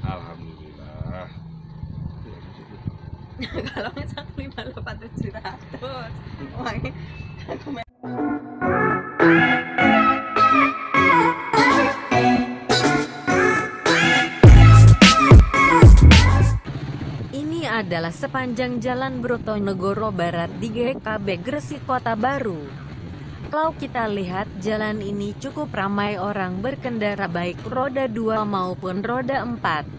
Alhamdulillah. Kalau misalnya 5.800 uangnya aku ini adalah sepanjang Jalan Brotonegoro Barat di GKB Gresik Kota Baru. Kalau kita lihat jalan ini cukup ramai orang berkendara baik roda 2 maupun roda 4.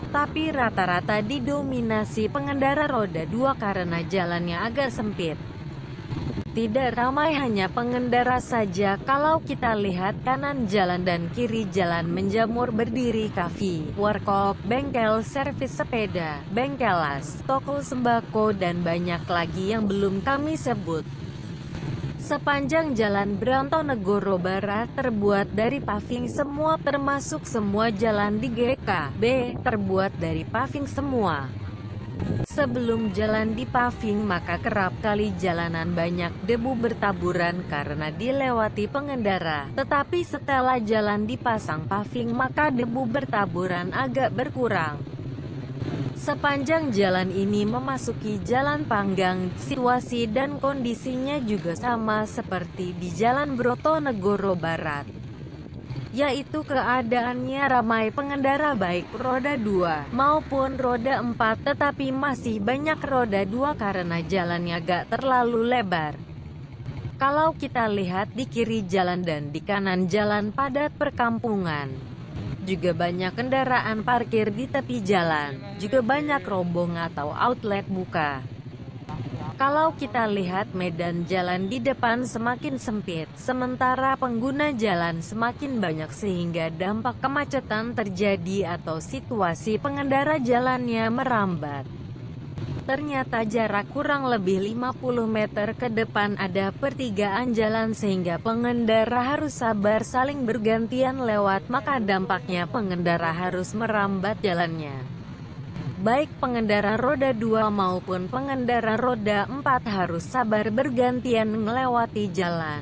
Tapi rata-rata didominasi pengendara roda 2 karena jalannya agak sempit. Tidak ramai hanya pengendara saja, kalau kita lihat kanan jalan dan kiri jalan menjamur berdiri kafe, warkop, bengkel servis sepeda, bengkel las, toko sembako dan banyak lagi yang belum kami sebut. Sepanjang Jalan Brotonegoro Barat terbuat dari paving semua, termasuk semua jalan di GKB terbuat dari paving semua. Sebelum jalan di paving maka kerap kali jalanan banyak debu bertaburan karena dilewati pengendara. Tetapi setelah jalan dipasang paving maka debu bertaburan agak berkurang. Sepanjang jalan ini memasuki Jalan Panggang, situasi dan kondisinya juga sama seperti di Jalan Brotonegoro Barat. Yaitu keadaannya ramai pengendara baik roda 2 maupun roda 4, tetapi masih banyak roda 2 karena jalannya gak terlalu lebar. Kalau kita lihat di kiri jalan dan di kanan jalan padat perkampungan. Juga banyak kendaraan parkir di tepi jalan, juga banyak rombong atau outlet buka. Kalau kita lihat medan jalan di depan semakin sempit, sementara pengguna jalan semakin banyak sehingga dampak kemacetan terjadi atau situasi pengendara jalannya merambat. Ternyata jarak kurang lebih 50 meter ke depan ada pertigaan jalan sehingga pengendara harus sabar saling bergantian lewat, maka dampaknya pengendara harus merambat jalannya. Baik pengendara roda 2 maupun pengendara roda 4 harus sabar bergantian melewati jalan.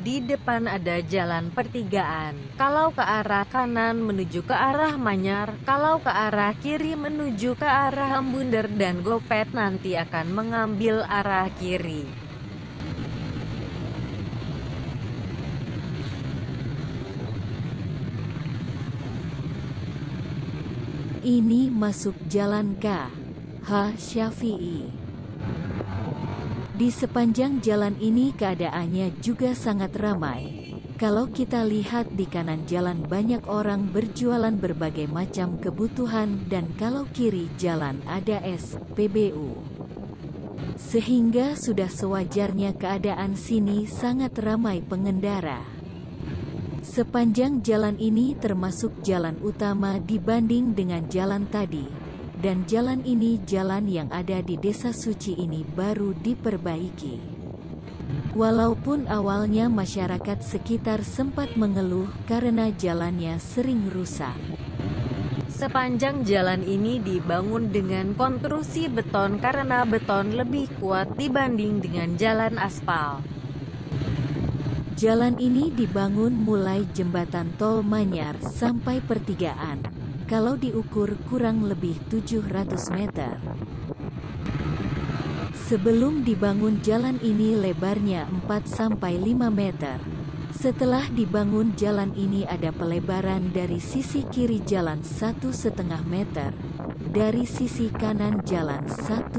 Di depan ada jalan pertigaan. Kalau ke arah kanan menuju ke arah Manyar, kalau ke arah kiri menuju ke arah Embunder dan Gopet nanti akan mengambil arah kiri. Ini masuk Jalan K.H. Syafi'i. Di sepanjang jalan ini keadaannya juga sangat ramai. Kalau kita lihat di kanan jalan banyak orang berjualan berbagai macam kebutuhan dan kalau kiri jalan ada SPBU. Sehingga sudah sewajarnya keadaan sini sangat ramai pengendara. Sepanjang jalan ini termasuk jalan utama dibanding dengan jalan tadi. Dan jalan ini jalan yang ada di Desa Suci ini baru diperbaiki. Walaupun awalnya masyarakat sekitar sempat mengeluh karena jalannya sering rusak. Sepanjang jalan ini dibangun dengan konstruksi beton karena beton lebih kuat dibanding dengan jalan aspal. Jalan ini dibangun mulai jembatan tol Manyar sampai pertigaan. Kalau diukur kurang lebih 700 meter. Sebelum dibangun jalan ini lebarnya 4-5 meter. Setelah dibangun jalan ini ada pelebaran dari sisi kiri jalan 1,5 meter. Dari sisi kanan jalan 1,5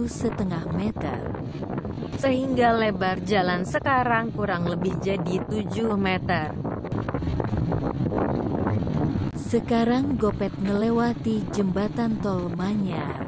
meter. Sehingga lebar jalan sekarang kurang lebih jadi 7 meter. Sekarang Gopet melewati jembatan tol Manyar.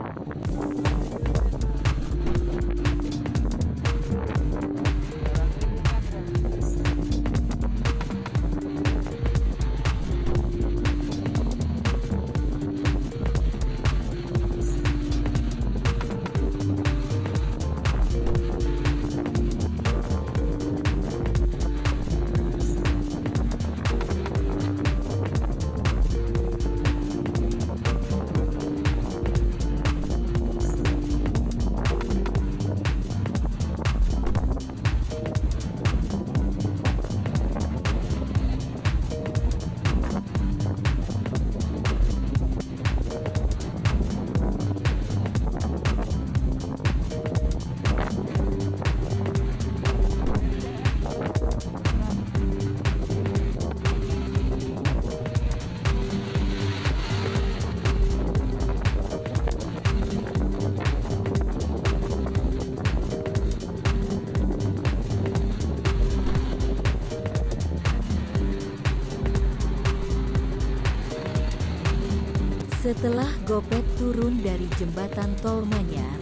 Setelah Gopet turun dari jembatan Tol Manyar,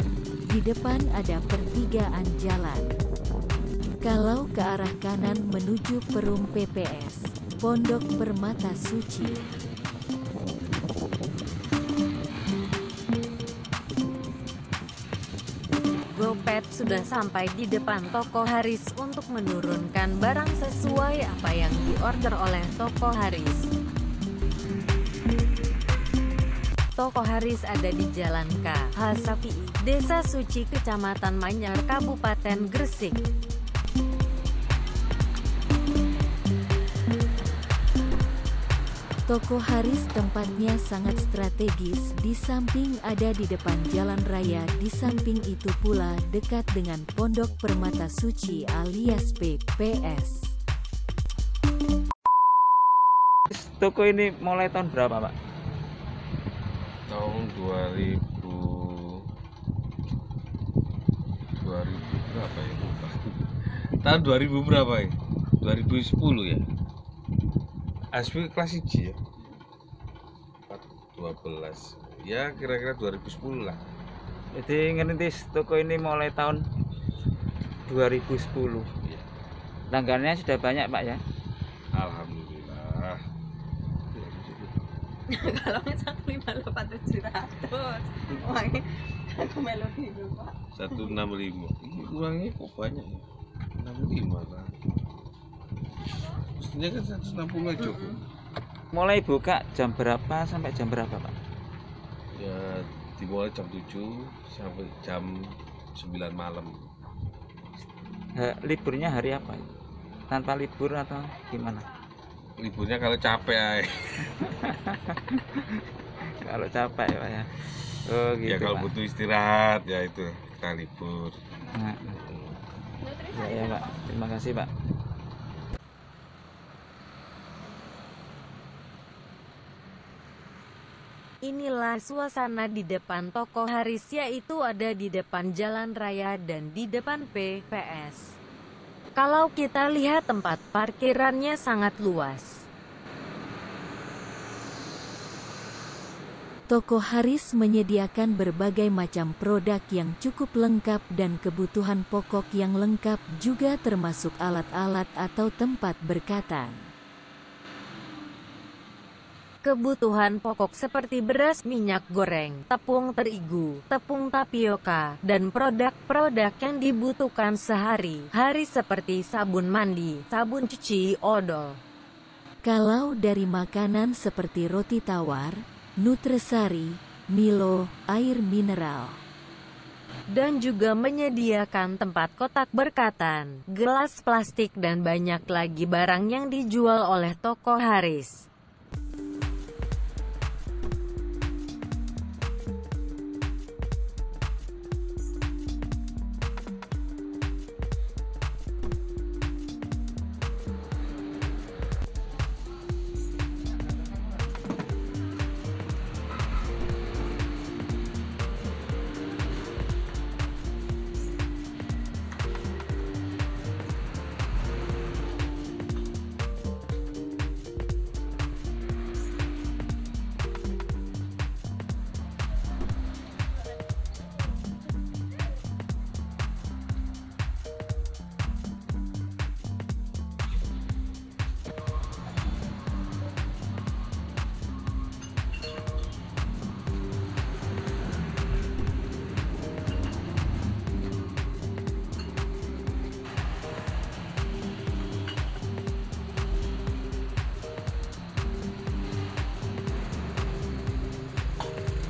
di depan ada pertigaan jalan. Kalau ke arah kanan menuju Perum PPS, Pondok Permata Suci. Gopet sudah sampai di depan toko Haris untuk menurunkan barang sesuai apa yang diorder oleh toko Haris. Toko Haris ada di Jalan K.H. Syafii, Desa Suci, Kecamatan Manyar, Kabupaten Gresik. Toko Haris tempatnya sangat strategis, di samping ada di depan jalan raya, di samping itu pula dekat dengan Pondok Permata Suci alias PPS. Toko ini mulai tahun berapa, Pak? Tahun 2000 berapa ya? Lupa. Tahun 2000 berapa ya? 2010 ya? Aspi kelas 1 ya? 12 ya, kira-kira 2010 lah. Jadi ngerintis toko ini mulai tahun 2010. Ya. Langgannya sudah banyak, Pak, ya? Alhamdulillah. Kalau misalnya 5.700 uangnya aku melu hidup Pak. 165. Ini uangnya kok banyak ya? 65 lah. Mestinya kan 160 aja cukup. Mulai buka jam berapa sampai jam berapa, Pak? Ya dimulai jam 7 sampai jam 9 malam. Liburnya hari apa? Tanpa libur atau gimana? Liburnya kalau capek ay. Kalau capek, Pak, ya. Oh, gitu, Ya kalau Pak. butuh istirahat ya itu kita libur. Nah, ya, Pak. Terima kasih, Pak. Inilah suasana di depan toko Haris, yaitu ada di depan jalan raya dan di depan PPS. Kalau kita lihat tempat parkirannya sangat luas. Toko Haris menyediakan berbagai macam produk yang cukup lengkap dan kebutuhan pokok yang lengkap juga termasuk alat-alat atau tempat berkatan. Kebutuhan pokok seperti beras, minyak goreng, tepung terigu, tepung tapioka, dan produk-produk yang dibutuhkan sehari-hari seperti sabun mandi, sabun cuci, odol. Kalau dari makanan seperti roti tawar, nutrisari, Milo, air mineral, Dan juga menyediakan tempat kotak berkatan, gelas plastik, dan banyak lagi barang yang dijual oleh toko Haris.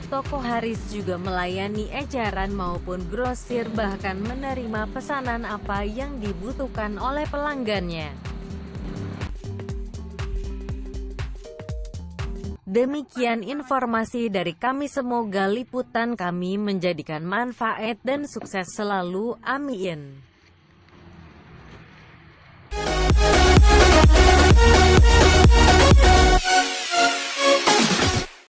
Toko Haris juga melayani eceran maupun grosir, bahkan menerima pesanan apa yang dibutuhkan oleh pelanggannya. Demikian informasi dari kami, semoga liputan kami menjadikan manfaat dan sukses selalu, amin.